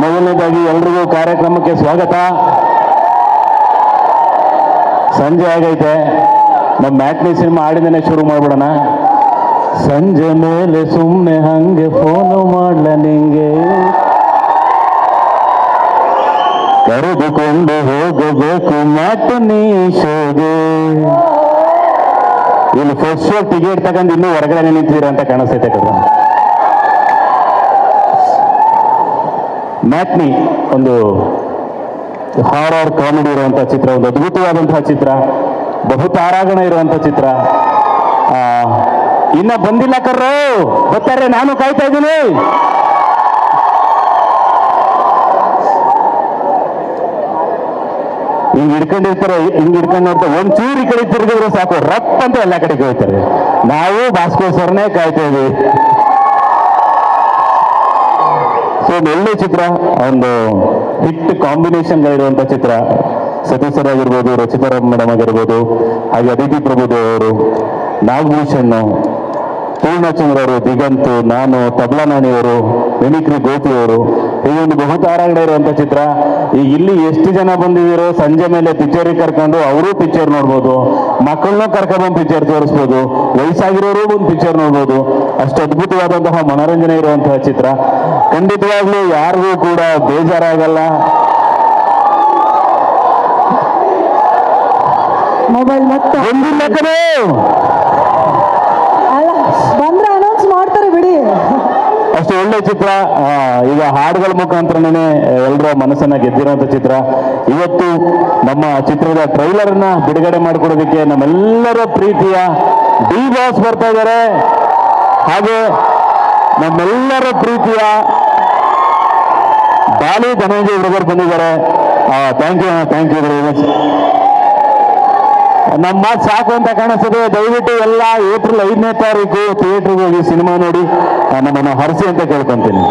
ಮೊದಲನೇದಾಗಿ ಎಲ್ರಿಗೂ ಕಾರ್ಯಕ್ರಮಕ್ಕೆ ಸ್ವಾಗತ. ಸಂಜೆ ಆಗೈತೆ, ನಮ್ಮ ಮ್ಯಾಟ್ನಿ ಸಿನಿಮಾ ಆಡಿಂದನೇ ಶುರು ಮಾಡ್ಬಿಡೋಣ. ಸಂಜೆ ಮೇಲೆ ಸುಮ್ಮನೆ ಹಂಗೆ ಫೋನು ಮಾಡ್ಲ ನಿಂಗೆ, ಕರೆದುಕೊಂಡು ಹೋಗಬೇಕು ಮ್ಯಾಟ್ನಿ ಶೋಗೆ. ಇಲ್ಲಿ ಫಸ್ಟ್ ಶೋ ಟಿಕೆಟ್ ತಗೊಂಡು ಇನ್ನೂ ಹೊರಗಡೆ ನಿಂತೀರ ಅಂತ ಕಾಣಿಸ್ತೈತೆ ಕದ. ಮ್ಯಾಟ್ನಿ ಒಂದು ಹಾರರ್ ಕಾಮಿಡಿ ಇರುವಂತಹ ಚಿತ್ರ, ಒಂದು ಅದ್ಭುತವಾದಂತಹ ಚಿತ್ರ, ಬಹುತಾರಾಗಣ ಇರುವಂತ ಚಿತ್ರ. ಇನ್ನ ಬಂದಿಲ್ಲ ಕರ್ರೋ, ಬರ್ತಾರೆ, ನಾನು ಕಾಯ್ತಾ ಇದ್ದೀನಿ. ಹಿಂಗ್ ಹಿಡ್ಕೊಂಡಿರ್ತಾರೆ, ಹಿಂಗ್ ಹಿಡ್ಕೊಂಡು ನೋಡ್ತಾರೆ, ಒಂಚೂರು ಈ ಕಡೆ ತಿರುಗಿದ್ರೆ ಸಾಕು, ರಪ್ ಅಂತ ಎಲ್ಲ ಕಡೆಗೆ ಹೋಗ್ತಾರೆ. ನಾವು ಭಾಸ್ಕೋಸ್ಕರನೇ ಕಾಯ್ತಾ ಇದೀವಿ. ಸೊ ಒಂದು ಒಳ್ಳೆ ಚಿತ್ರ, ಒಂದು ಹಿಟ್ ಕಾಂಬಿನೇಷನ್ಗಳಿರುವಂಥ ಚಿತ್ರ. ಸತೀಶ್ ಸರ್ ಆಗಿರ್ಬೋದು, ರಚಿತಾರಾಮ್ ಮೇಡಮ್ ಆಗಿರ್ಬೋದು, ಹಾಗೆ ಅದಿತಿ ಪ್ರಭುದೇವ್ ಅವರು, ನಾಗಭೂಷಣ್, ಪೂರ್ಣಚಂದ್ರ ಅವರು, ದಿಗಂತ್, ನಾನು, ತಬ್ಲಾ ನಾಣಿಯವರು, ಮಿಮಿಕ್ರಿ ಗೋಪಿ ಅವರು, ಹೀಗೊಂದು ಬಹುತಾರಾಗಡೆ ಇರುವಂಥ ಚಿತ್ರ. ಈಗ ಇಲ್ಲಿ ಎಷ್ಟು ಜನ ಬಂದಿದ್ದೀರೋ, ಸಂಜೆ ಮೇಲೆ ಪಿಕ್ಚರಿಗೆ ಕರ್ಕೊಂಡು ಅವರು ಪಿಕ್ಚರ್ ನೋಡ್ಬೋದು, ಮಕ್ಕಳನ್ನೂ ಕರ್ಕೊಂಡ್ಬಂದು ಪಿಕ್ಚರ್ ತೋರಿಸ್ಬೋದು, ವಯಸ್ಸಾಗಿರೋರು ಒಂದು ಪಿಕ್ಚರ್ ನೋಡ್ಬೋದು. ಅಷ್ಟು ಅದ್ಭುತವಾದಂತಹ ಮನೋರಂಜನೆ ಇರುವಂತಹ ಚಿತ್ರ. ಖಂಡಿತವಾಗ್ಲೂ ಯಾರಿಗೂ ಕೂಡ ಬೇಜಾರಾಗಲ್ಲ. ಮೊಬೈಲ್ ಮತ್ತೆ ಒಂದಿಲ್ಲ ಕಡೆ ಅಲ್ಲ, ಬಂದ್ರೆ ಅನೌನ್ಸ್ ಮಾಡ್ತಾರೆ ಬಿಡಿ. ಅಷ್ಟು ಒಳ್ಳೆ ಚಿತ್ರ. ಈಗ ಹಾಡುಗಳ ಮುಖಾಂತರನೇ ಎಲ್ಲರ ಮನಸ್ಸನ್ನ ಗೆದ್ದಿರುವಂತ ಚಿತ್ರ. ಇವತ್ತು ನಮ್ಮ ಚಿತ್ರದ ಟ್ರೈಲರ್ ಅನ್ನ ಬಿಡುಗಡೆ ಮಾಡಿಕೊಡೋದಕ್ಕೆ ನಮ್ಮೆಲ್ಲರ ಪ್ರೀತಿಯ ಡಿ ಬಾಸ್ ಬರ್ತಾ ಇದ್ದಾರೆ, ಹಾಗೆ ನಮ್ಮೆಲ್ಲರ ಪ್ರೀತಿಯ ಬಾಲಿ ಧನಂಜಯ ಬ್ರದರ್ ಬಂದಿದ್ದಾರೆ. Thank you very much. ನಮ್ಮ ಮಾತು ಸಾಕು ಅಂತ ಕಾಣಿಸ್ತದೆ. ದಯವಿಟ್ಟು ಎಲ್ಲ ಏಪ್ರಿಲ್ 5ನೇ ತಾರೀಕು ಥಿಯೇಟ್ರಿಗೆ ಹೋಗಿ ಸಿನಿಮಾ ನೋಡಿ ನಮ್ಮನ್ನು ಹರಿಸಿ ಅಂತ ಕೇಳ್ಕೊಂತೀನಿ.